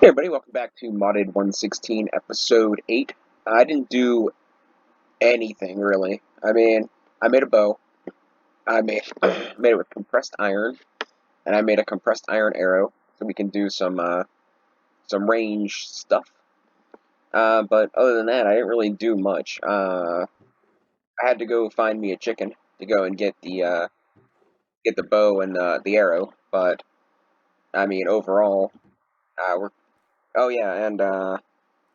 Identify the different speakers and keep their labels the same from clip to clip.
Speaker 1: Hey everybody, welcome back to Modded 116 episode 8. I didn't do anything really. I made a bow. I made made it with compressed iron, and I made a compressed iron arrow so we can do some range stuff. But other than that, I didn't really do much. I had to go find me a chicken to go and get the bow and the arrow. But overall, we're oh yeah, and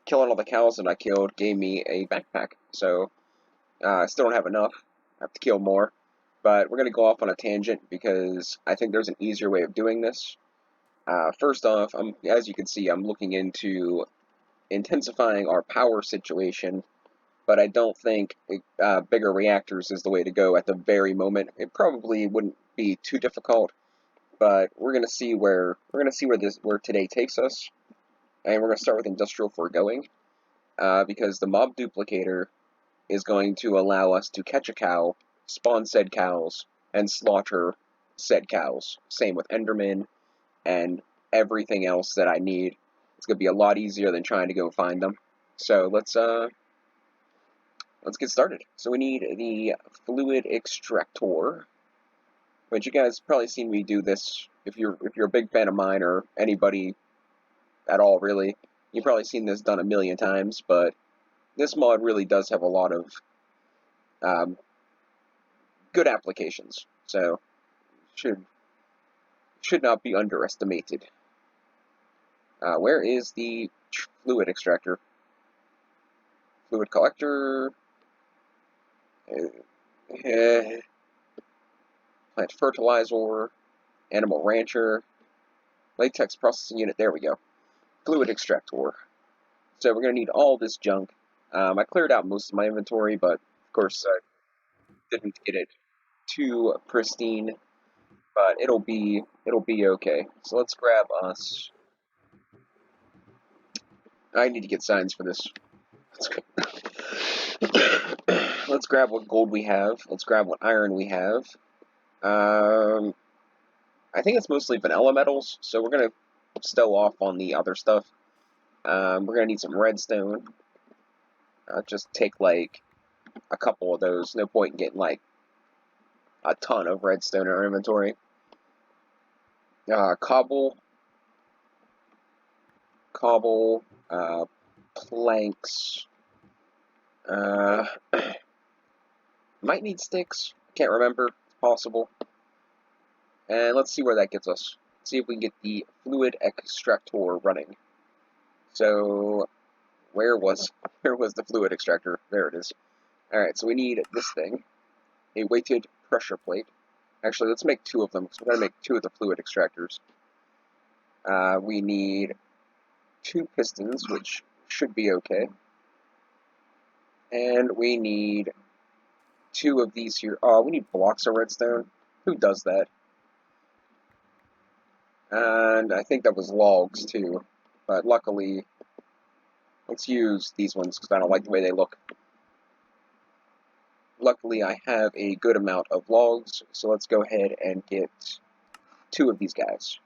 Speaker 1: killing all the cows that I killed gave me a backpack. So I still don't have enough. I have to kill more. But we're going to go off on a tangent because I think there's an easier way of doing this. First off, as you can see, I'm looking into intensifying our power situation, but I don't think bigger reactors is the way to go at the very moment. It probably wouldn't be too difficult, but we're going to see where today takes us, and we're going to start with industrial foregoing, because the mob duplicator is going to allow us to catch a cow, spawn said cows, and slaughter said cows. Same with Enderman and everything else that I need. It's gonna be a lot easier than trying to go find them. So let's get started. So we need the fluid extractor, which you guys probably seen me do this. If you're a big fan of mine or anybody at all really, you've probably seen this done a million times. But this mod really does have a lot of um, good applications, so should should not be underestimated. Where is the fluid extractor? Fluid collector, plant fertilizer, animal rancher, latex processing unit. There we go. Fluid extractor. So we're gonna need all this junk. I cleared out most of my inventory, but of course I didn't get it too pristine. But it'll be okay. So let's grab us. I need to get signs for this. Let's grab what gold we have. Let's grab what iron we have. Um, I think it's mostly vanilla metals, so we're gonna stow off on the other stuff. We're gonna need some redstone. Just take like a couple of those. No point in getting like a ton of redstone in our inventory. Cobble, cobble, planks. Uh, might need sticks. Can't remember. It's possible. And let's see where that gets us. See if we can get the fluid extractor running. So where was the fluid extractor? There it is. Alright, so we need this thing. A weighted pressure plate. Actually, let's make two of them, because we're going to make two of the fluid extractors. We need two pistons, which should be okay. And we need two of these here. Oh, we need blocks of redstone. Who does that? And I think that was logs, too. But luckily, let's use these ones, because I don't like the way they look. Luckily, I have a good amount of logs, so let's go ahead and get two of these guys.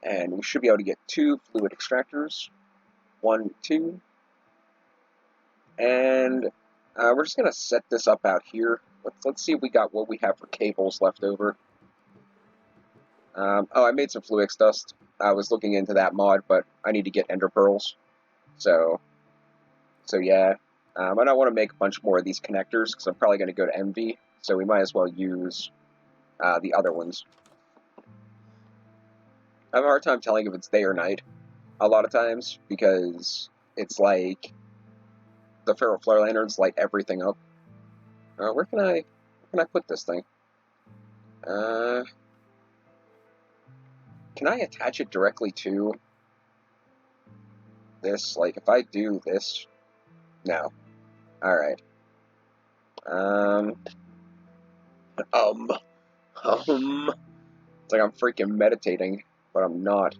Speaker 1: And we should be able to get two fluid extractors. 1, 2. And we're just going to set this up out here. Let's see if we got what we have for cables left over. Oh, I made some fluix dust. I was looking into that mod, but I need to get ender pearls. So yeah. I don't want to make a bunch more of these connectors, because I'm probably going to go to Envy, so we might as well use the other ones. I have a hard time telling if it's day or night, a lot of times, because it's like the feral flare lanterns light everything up. Where can I put this thing? Can I attach it directly to this? Like, if I do this? No. Alright. Um, um, It's like I'm freaking meditating, but I'm not.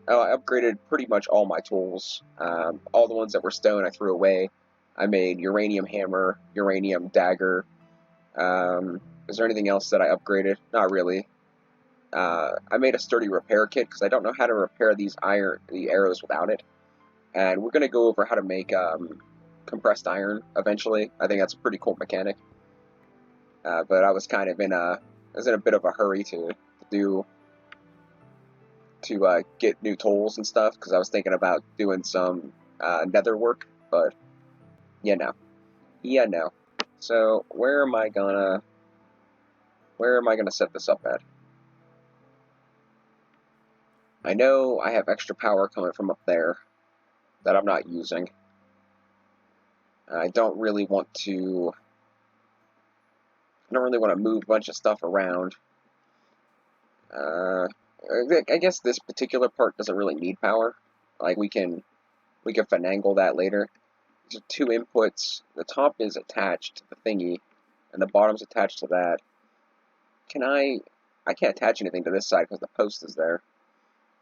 Speaker 1: Oh, I upgraded pretty much all my tools. All the ones that were stone I threw away. I made uranium hammer, uranium dagger. Is there anything else that I upgraded? Not really. I made a sturdy repair kit because I don't know how to repair the arrows without it. And we're gonna go over how to make compressed iron eventually. I think that's a pretty cool mechanic. But I was kind of I was in a bit of a hurry do to get new tools and stuff because I was thinking about doing some nether work. But yeah, no, yeah, no. So where am I gonna set this up at? I know I have extra power coming from up there that I'm not using. I don't really want to. I don't really want to move a bunch of stuff around. Uh, I guess this particular part doesn't really need power. Like we can finagle that later. These are two inputs. The top is attached to the thingy, and the bottom's attached to that. Can I? I can't attach anything to this side because the post is there.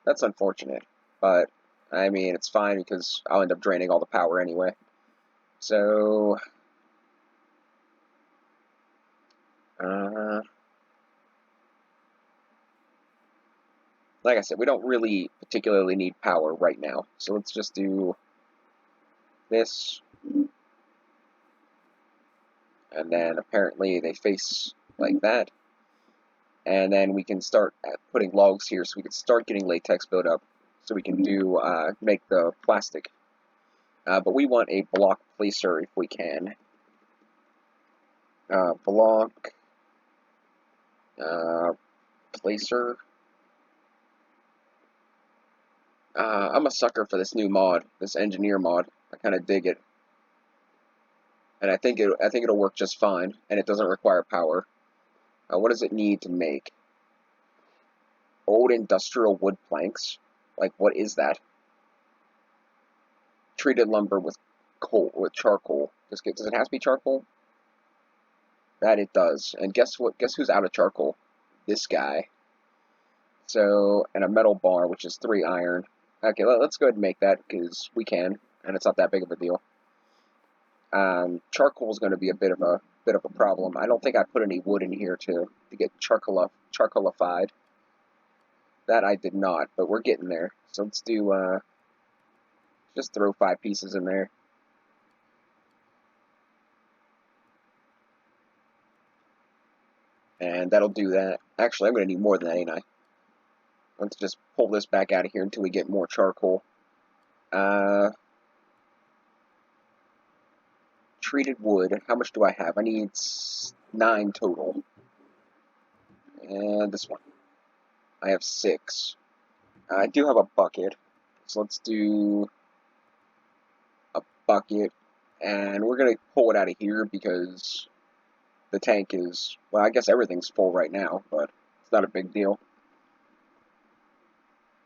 Speaker 1: That's unfortunate, but I mean it's fine because I'll end up draining all the power anyway. So, like I said, we don't really particularly need power right now. So let's just do this, and then apparently they face like that. And then we can start putting logs here so we can start getting latex built up so we can do make the plastic. But we want a block placer if we can. Block placer. I'm a sucker for this new mod, this engineer mod. I kind of dig it, and I think it'll work just fine, and it doesn't require power. What does it need to make? Old industrial wood planks. Like, what is that? Treated lumber with charcoal. Does it have to be charcoal? That it does. And guess what? Guess who's out of charcoal? This guy. So, and a metal bar, which is 3 iron. Okay, let's go ahead and make that because we can, and it's not that big of a deal. Charcoal is going to be a bit of a problem. I don't think I put any wood in here to get charcoalified. That I did not, but we're getting there. So let's do just throw 5 pieces in there. And that'll do that. Actually, I'm going to need more than that, ain't I? Let's just pull this back out of here until we get more charcoal. Treated wood. How much do I have? I need 9 total. And this one. I have 6. I do have a bucket. So let's do a bucket. And we're going to pull it out of here because the tank is, well, I guess everything's full right now, but it's not a big deal.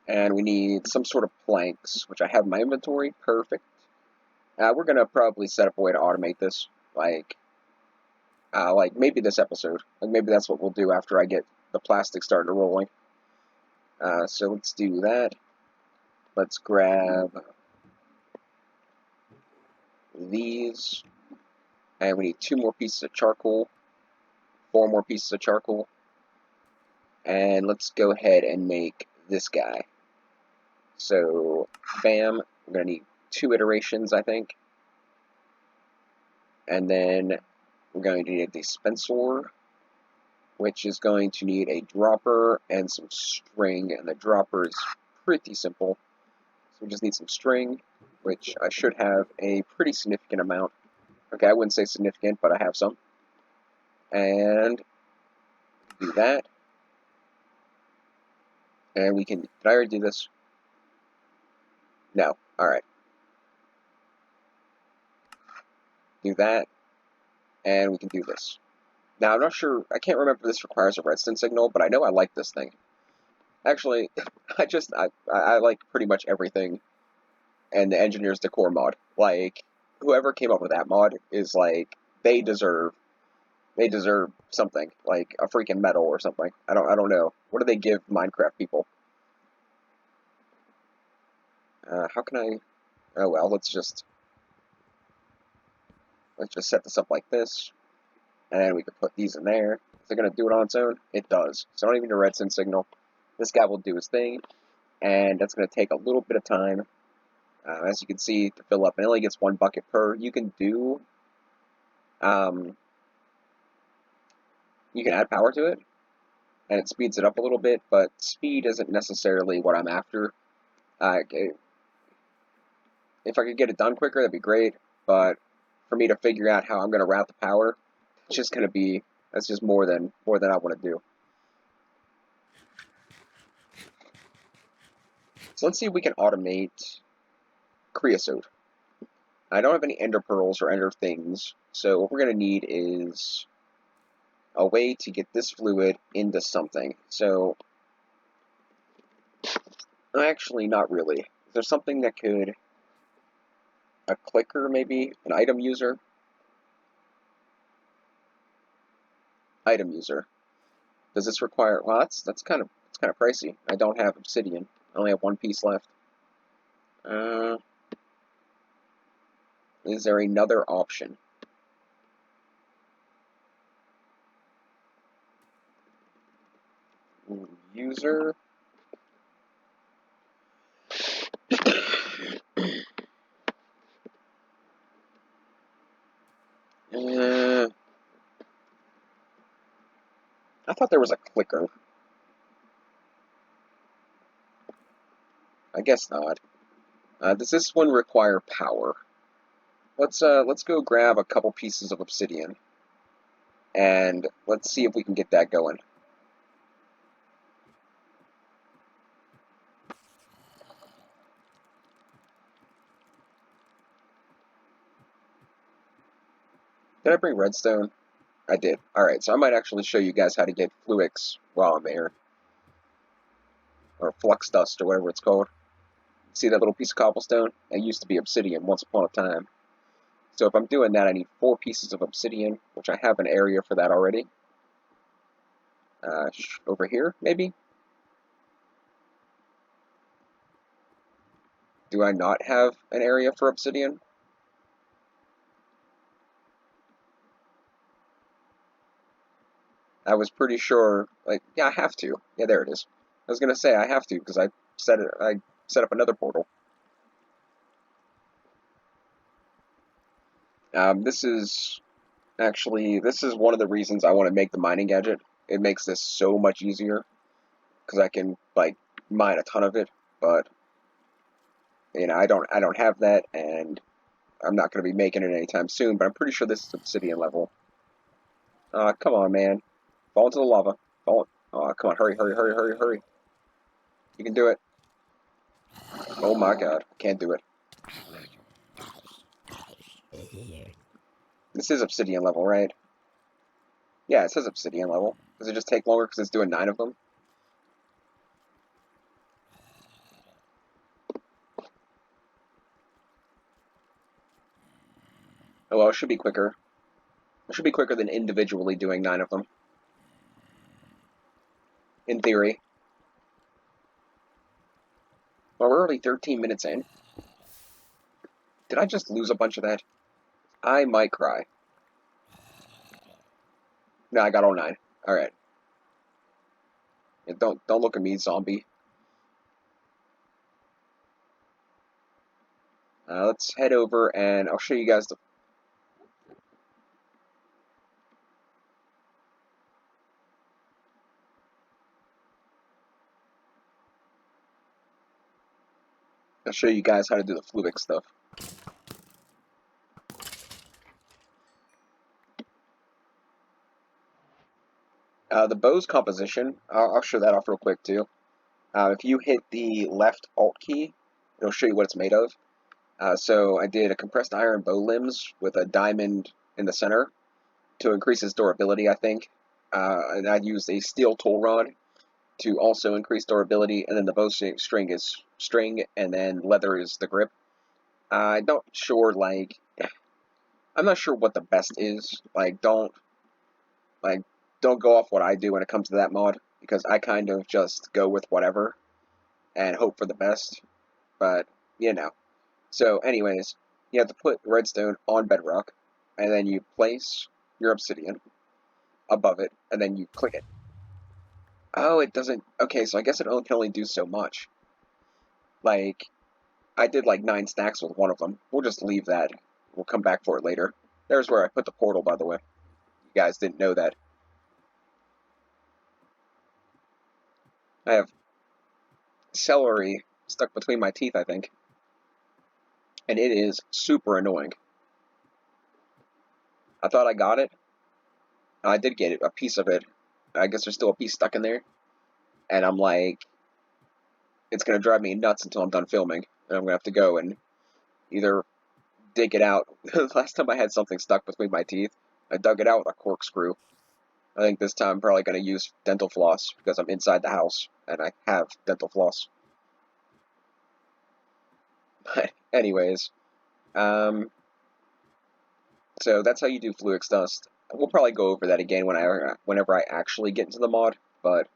Speaker 1: And we need some sort of planks, which I have in my inventory. Perfect. We're going to probably set up a way to automate this, like maybe this episode. Like maybe that's what we'll do after I get the plastic started rolling. So let's do that. Let's grab these. And we need 2 more pieces of charcoal. 4 more pieces of charcoal. And let's go ahead and make this guy. So, bam. We're going to need 2 iterations, I think. And then we're going to need a dispenser, which is going to need a dropper and some string. And the dropper is pretty simple. So we just need some string, which I should have a pretty significant amount. Okay, I wouldn't say significant, but I have some. And do that. And we can, did I already do this? No, alright. Do that, and we can do this. Now, I'm not sure, I can't remember if this requires a redstone signal, but I know I like this thing. Actually, I like pretty much everything and the Engineer's Decor mod. Like, whoever came up with that mod is like, they deserve something, like a freaking medal or something. I don't know. What do they give Minecraft people? How can I, oh well, let's just set this up like this, and we can put these in there. Is it going to do it on its own? It does. So I don't even need a redstone signal. This guy will do his thing, and that's going to take a little bit of time. As you can see, to fill up, it only gets 1 bucket per. You can do, you can add power to it, and it speeds it up a little bit, but speed isn't necessarily what I'm after. If I could get it done quicker, that'd be great, but for me to figure out how I'm going to route the power, it's just going to be, that's just more than I want to do. So let's see if we can automate creosote. I don't have any ender pearls or ender things, so what we're going to need is a way to get this fluid into something. So, actually, not really. Is there something that could, a clicker maybe, an item user? Item user. Does this require, well, that's kind of pricey. I don't have obsidian. I only have 1 piece left. Is there another option? User. I thought there was a clicker. I guess not. Does this one require power? Let's go grab a couple pieces of obsidian, and let's see if we can get that going. Did I bring redstone? I did. Alright, so I might actually show you guys how to get fluix while I'm here. Or flux dust, or whatever it's called. See that little piece of cobblestone? It used to be obsidian once upon a time. So if I'm doing that, I need 4 pieces of obsidian, which I have an area for that already. Over here, maybe? Do I not have an area for obsidian? I was pretty sure, like, yeah, I have to. Yeah, there it is. I was gonna say I have to because I set up another portal. This is one of the reasons I want to make the mining gadget. It makes this so much easier because I can like mine a ton of it, but I don't have that, and I'm not going to be making it anytime soon. But I'm pretty sure this is obsidian level. Come on, man, fall into the lava. Fall. Come on, hurry, hurry, hurry, hurry, hurry. You can do it. Oh my God, I can't do it. This is obsidian level, right? Yeah, it says obsidian level. Does it just take longer because it's doing 9 of them? Oh well, it should be quicker. It should be quicker than individually doing 9 of them. In theory. Well, we're already 13 minutes in. Did I just lose a bunch of that? I might cry. No, I got all 9. Alright. Yeah, don't look at me, zombie. Let's head over and I'll show you guys the... I'll show you guys how to do the fluvic stuff. The bow's composition, I'll show that off real quick too. If you hit the left Alt key, it'll show you what it's made of. So I did a compressed iron bow limbs with a diamond in the center to increase its durability, I think. And I used a steel tool rod to also increase durability, and then the bowstring is string, and then leather is the grip. I'm not sure, I'm not sure what the best is. Like, don't go off what I do when it comes to that mod, because I kind of just go with whatever and hope for the best. But, you know. So, anyways, you have to put redstone on bedrock, and then you place your obsidian, above it, and then you click it. Oh, it doesn't. Okay, so I guess it can only do so much. Like, I did like 9 stacks with one of them. We'll just leave that. We'll come back for it later. There's where I put the portal, by the way. You guys didn't know that. I have celery stuck between my teeth, I think. And it is super annoying. I thought I got it. I did get it, a piece of it. I guess there's still a piece stuck in there. And I'm like, it's going to drive me nuts until I'm done filming. And I'm going to have to go and either dig it out. Last time I had something stuck between my teeth, I dug it out with a corkscrew. I think this time I'm probably going to use dental floss because I'm inside the house and I have dental floss. But anyways, so that's how you do Fluix Dust. We'll probably go over that again whenever I actually get into the mod, but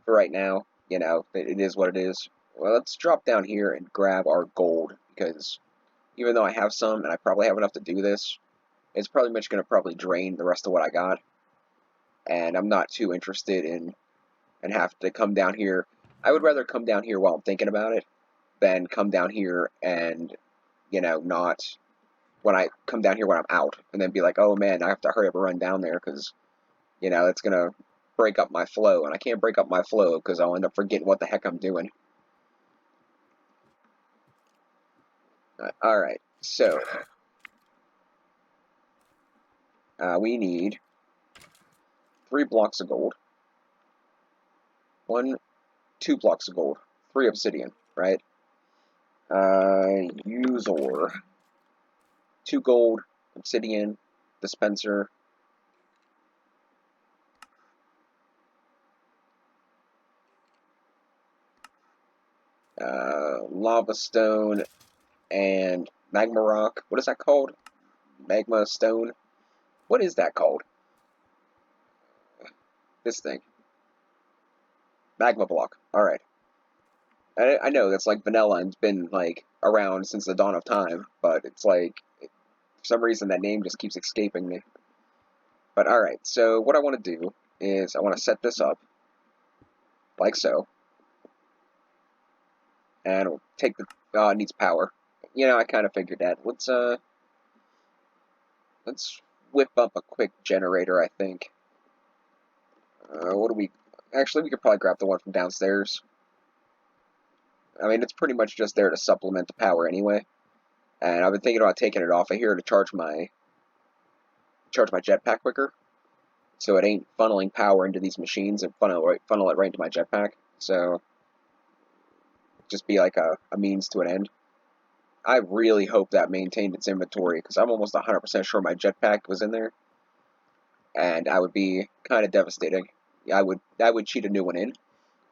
Speaker 1: for right now, you know, it is what it is. Well, let's drop down here and grab our gold, because even though I have some, and I probably have enough to do this, it's probably much going to probably drain the rest of what I got, and I'm not too interested in and have to come down here. I would rather come down here while I'm thinking about it than come down here and, you know, not when I come down here when I'm out, and then be like, oh man, I have to hurry up and run down there, because, you know, it's going to break up my flow, and I can't break up my flow because I'll end up forgetting what the heck I'm doing. Alright, so we need 3 blocks of gold, 2 blocks of gold, 3 obsidian, right? Use ore, 2 gold, obsidian, dispenser, lava stone, and magma rock. What is that called? Magma stone? What is that called? This thing. Magma block. Alright. I know that's like vanilla and it's been like around since the dawn of time, but it's like, for some reason that name just keeps escaping me. But alright, so what I want to do is I want to set this up like so. And we'll take the, it needs power. You know, I kind of figured that. Let's whip up a quick generator, I think. What do we... Actually, we could probably grab the one from downstairs. I mean, it's pretty much just there to supplement the power anyway. And I've been thinking about taking it off of here to charge my jetpack quicker, so it ain't funneling power into these machines and funnel it right into my jetpack. So just be like a means to an end. I really hope that maintained its inventory, because I'm almost 100% sure my jetpack was in there, and I would be kind of devastating. I would cheat a new one in,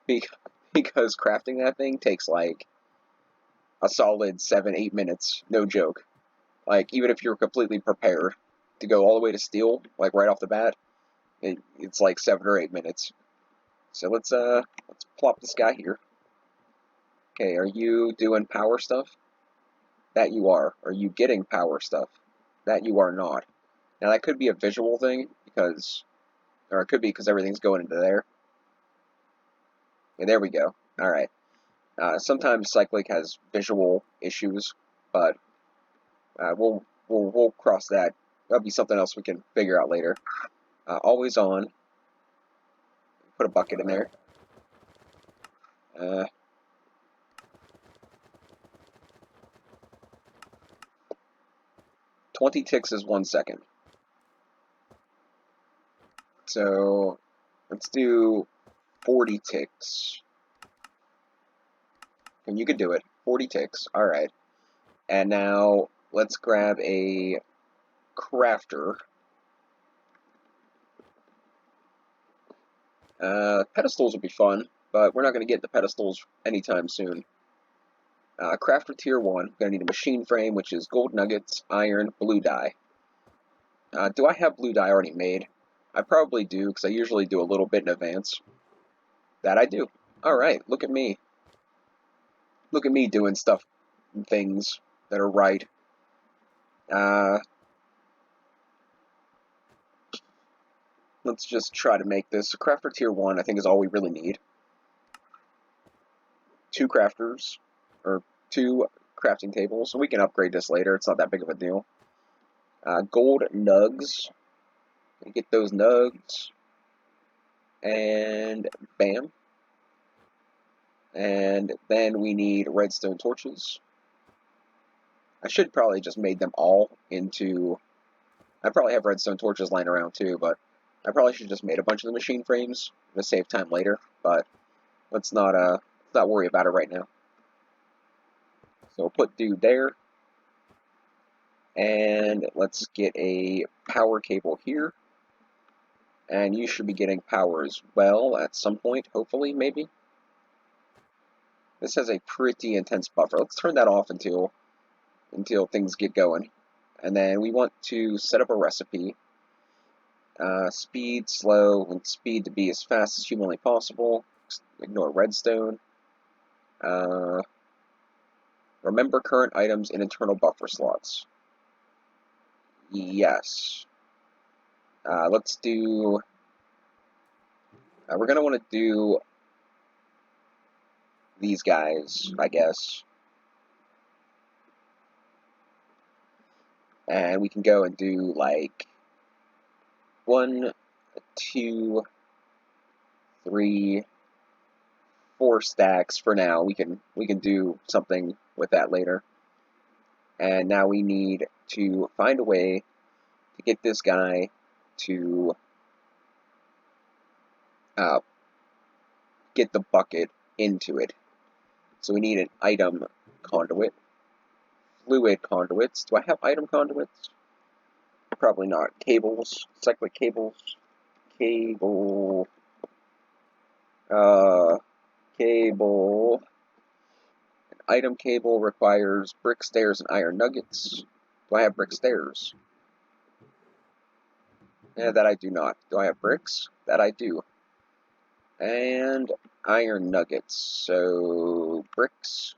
Speaker 1: because crafting that thing takes like a solid 7-8 minutes, no joke. Like, even if you're completely prepared to go all the way to steel, like right off the bat, it's like 7 or 8 minutes. So let's plop this guy here. Okay, are you doing power stuff? That you are. Are you getting power stuff? That you are not. Now that could be a visual thing, or it could be because everything's going into there. Okay, there we go. Alright. Sometimes Cyclic has visual issues, but we'll cross that. That'll be something else we can figure out later. Always on. Put a bucket in there. 20 ticks is 1 second. So let's do 40 ticks. And you could do it. 40 ticks. Alright. And now let's grab a crafter. Pedestals would be fun, but we're not going to get the pedestals anytime soon. Crafter tier 1. Going to need a machine frame, which is gold nuggets, iron, blue dye. Do I have blue dye already made? I probably do, because I usually do a little bit in advance. That I do. Alright, look at me. Look at me doing stuff and things that are right. let's just try to make this. Crafter tier 1, I think, is all we really need. 2 crafters, or 2 crafting tables. We can upgrade this later. It's not that big of a deal. Gold nugs. Get those nugs. And bam. And then we need redstone torches. I should probably just made them all into... I probably have redstone torches lying around too, but I probably should just made a bunch of the machine frames to save time later, but let's not worry about it right now. So we'll put dude there. And let's get a power cable here. And you should be getting power as well at some point, hopefully, maybe. This has a pretty intense buffer. Let's turn that off until things get going. And then we want to set up a recipe. Speed, slow, and speed to be as fast as humanly possible. Ignore redstone. Remember current items in internal buffer slots. Yes. Let's do... we're going to want to do these guys, I guess. And we can go and do, like, 1, 2, 3, 4 stacks for now. We can do something with that later. And now we need to find a way to get this guy to get the bucket into it. So we need an item conduit. Fluid conduits. Do I have item conduits? Probably not. Cables. Cyclic cables. Cable. Cable. An item cable requires brick stairs and iron nuggets. Do I have brick stairs? Yeah, that I do not. Do I have bricks? That I do. And iron nuggets. So, bricks.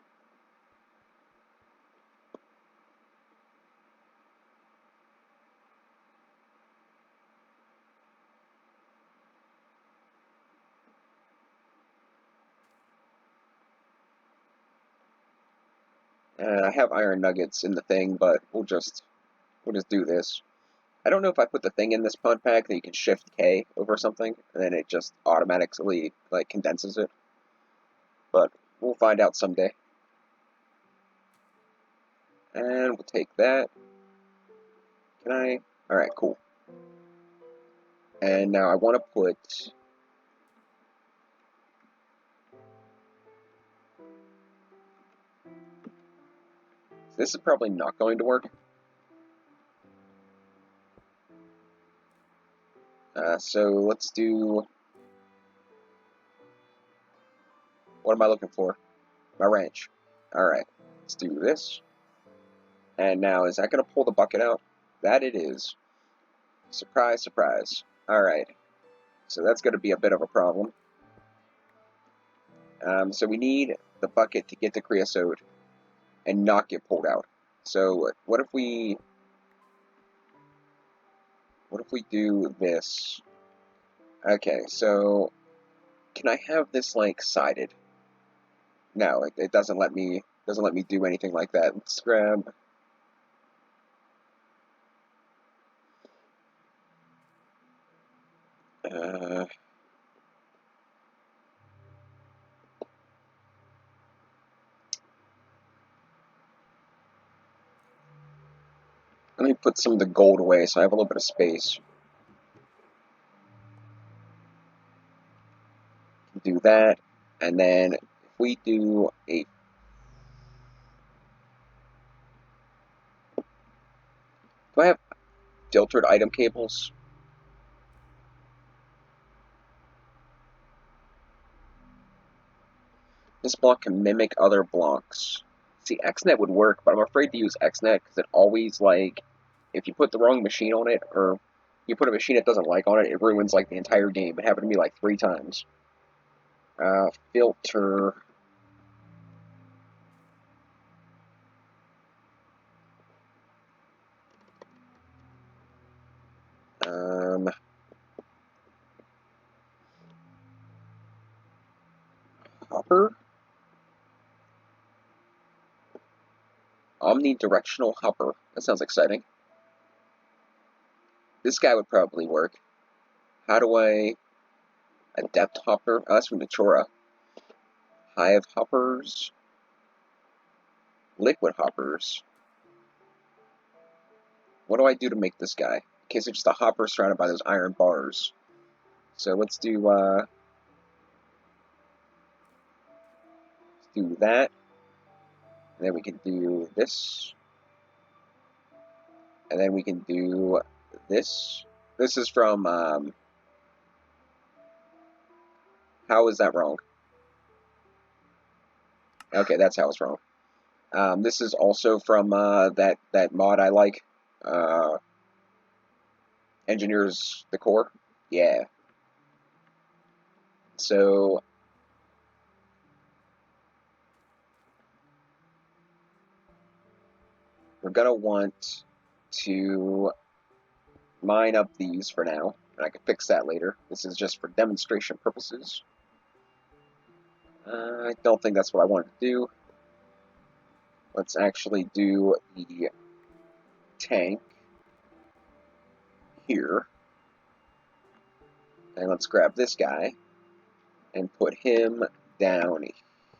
Speaker 1: I have iron nuggets in the thing, but we'll just do this. I don't know if I put the thing in this pond pack that you can shift K over something, and then it just automatically like condenses it. But we'll find out someday. And we'll take that. Can I? Alright, cool. And now I want to put... This is probably not going to work. So let's do... What am I looking for? My wrench. Alright, let's do this. And now, is that going to pull the bucket out? That it is. Surprise, surprise. Alright, so that's going to be a bit of a problem. So we need the bucket to get the creosote and not get pulled out. So what if we do this? Okay, so can I have this like sided? No, it doesn't let me do anything like that. Let's grab let me put some of the gold away so I have a little bit of space. Do that, and then if we do a... Do I have filtered item cables? This block can mimic other blocks. See, XNet would work, but I'm afraid to use XNet because it always, like, if you put the wrong machine on it, or you put a machine it doesn't like on it, it ruins, like, the entire game. It happened to me, like, 3 times. Filter... hopper. Omnidirectional hopper. That sounds exciting. This guy would probably work. How do I... Adept hopper? Oh, that's from the Chora. Hive hoppers. Liquid hoppers. What do I do to make this guy? In case it's just a hopper surrounded by those iron bars. So let's do that. And then we can do this. And then we can do this. This is from, how is that wrong? Okay, that's how it's wrong. This is also from, that mod I like. Engineers the Core. Yeah. So, we're gonna want to mine up these for now. And I can fix that later. This is just for demonstration purposes. I don't think that's what I wanted to do. Let's actually do the tank here. And let's grab this guy and put him down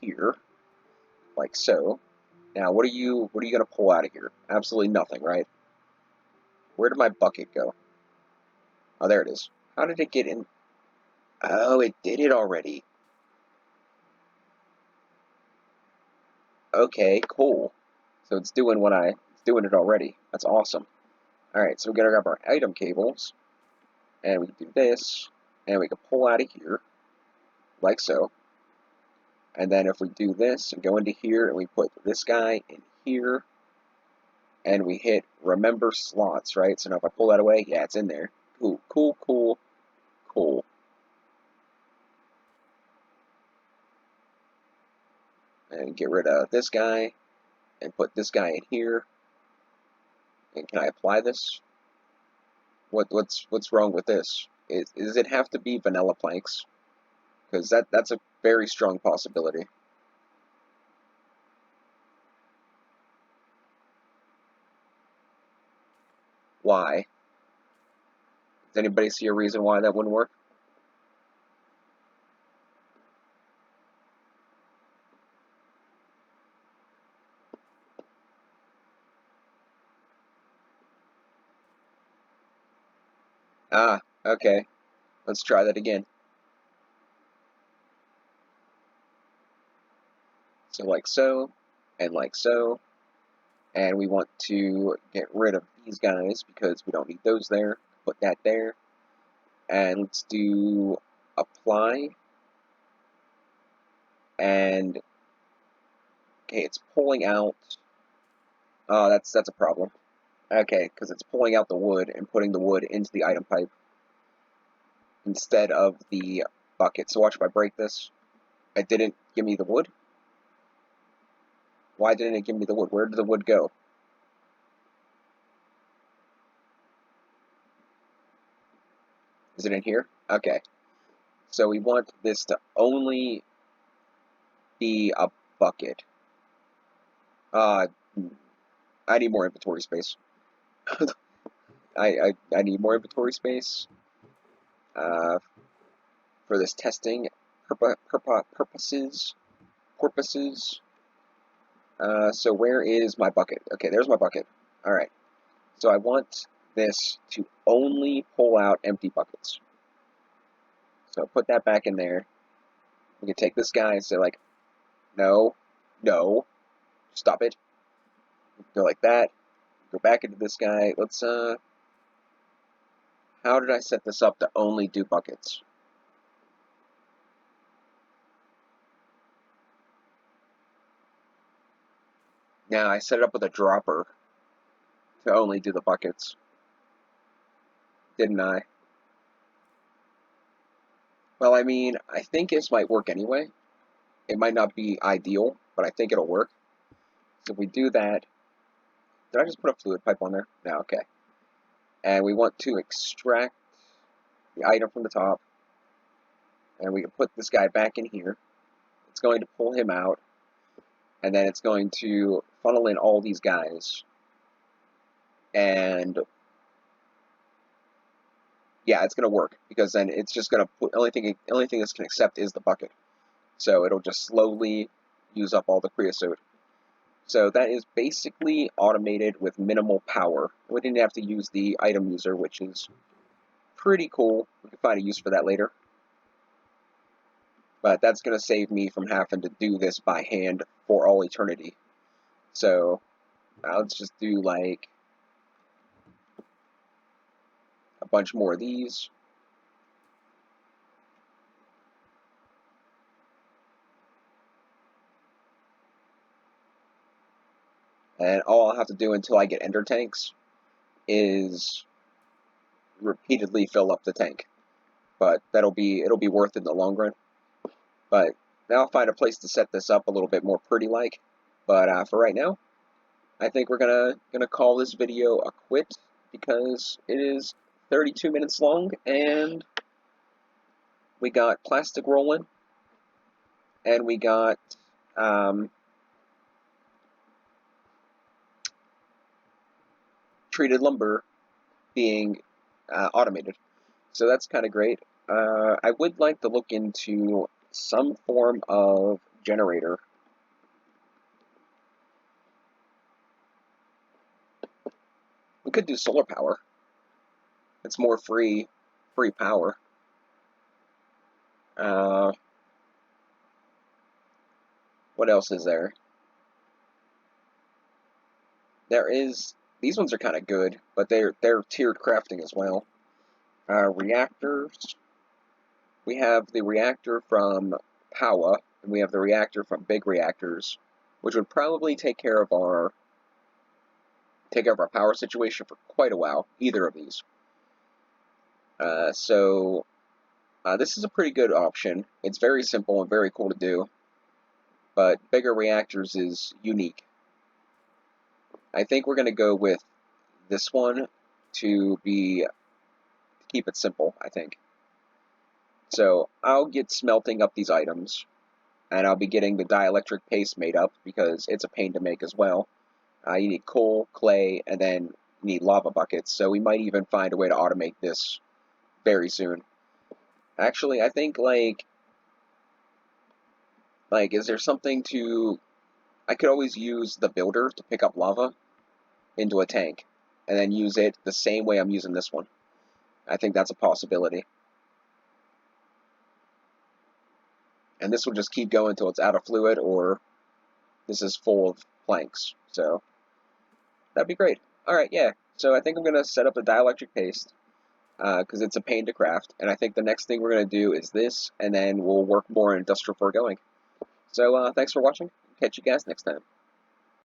Speaker 1: here, like so. Now, what are you gonna pull out of here? Absolutely nothing, right? Where did my bucket go? Oh, there it is. How did it get in? Oh, it did it already. Okay, cool. So it's doing it already. That's awesome. All right, so we're gonna grab our item cables, and we can do this, and we can pull out of here, like so. And then if we do this and go into here, and we put this guy in here, and we hit remember slots, right? So now if I pull that away, yeah, it's in there. Cool, cool, cool, cool. And get rid of this guy, and put this guy in here. And can I apply this? What's wrong with this? Does it have to be vanilla planks? Because that's a very strong possibility. Why? Does anybody see a reason why that wouldn't work? Ah, okay. Let's try that again. So like so, and like so, and we want to get rid of these guys because we don't need those there. Put that there, and let's do apply, and okay, it's pulling out. Oh, that's a problem. Okay, because it's pulling out the wood and putting the wood into the item pipe instead of the bucket. So watch if I break this. It didn't give me the wood. Why didn't it give me the wood? Where did the wood go? Is it in here? Okay. So we want this to only be a bucket. I need more inventory space. I need more inventory space uh, for this testing purposes. So where is my bucket? Okay, there's my bucket. All right. So I want this to only pull out empty buckets. So put that back in there. We can take this guy and say like, no, no, stop it. Go like that. Go back into this guy. Let's how did I set this up to only do buckets? Now I set it up with a dropper to only do the buckets, didn't I? Well, I mean, I think this might work anyway. It might not be ideal, but I think it'll work. So if we do that, did I just put a fluid pipe on there? No, okay. And we want to extract the item from the top, and we can put this guy back in here. going to pull him out, and then it's going to funnel in all these guys, and yeah, it's going to work, because then it's just going to put, only thing this can accept is the bucket. So it'll just slowly use up all the creosote. So that is basically automated with minimal power. We didn't have to use the item user, which is pretty cool. We can find a use for that later. But that's going to save me from having to do this by hand for all eternity. So let's just do like a bunch more of these. And all I'll have to do until I get ender tanks is repeatedly fill up the tank. But it'll be worth it in the long run. But now I'll find a place to set this up a little bit more pretty-like. But for right now, I think we're gonna call this video a quit, because it is 32 minutes long, and we got plastic rolling, and we got treated lumber being automated. So that's kind of great. I would like to look into some form of generator. We could do solar power. It's more free power. What else is there? These ones are kind of good, but they're tiered crafting as well. Reactors. We have the reactor from Powa, and we have the reactor from Big Reactors, which would probably take care of our power situation for quite a while. Either of these. So this is a pretty good option. It's very simple and very cool to do, but Bigger Reactors is unique. I think we're going to go with this one to keep it simple, I think. So I'll get smelting up these items, and I'll be getting the dielectric paste made up, because it's a pain to make as well. You need coal, clay, and then you need lava buckets, so we might even find a way to automate this very soon. Actually, I think, like, is there something to... I could always use the builder to pick up lava into a tank, and then use it the same way I'm using this one. I think that's a possibility. And this will just keep going until it's out of fluid, or this is full of planks. So that'd be great. Alright, yeah. So I think I'm going to set up a dielectric paste, because it's a pain to craft. And I think the next thing we're going to do is this, and then we'll work more on industrial foregoing. So thanks for watching. Catch you guys next time.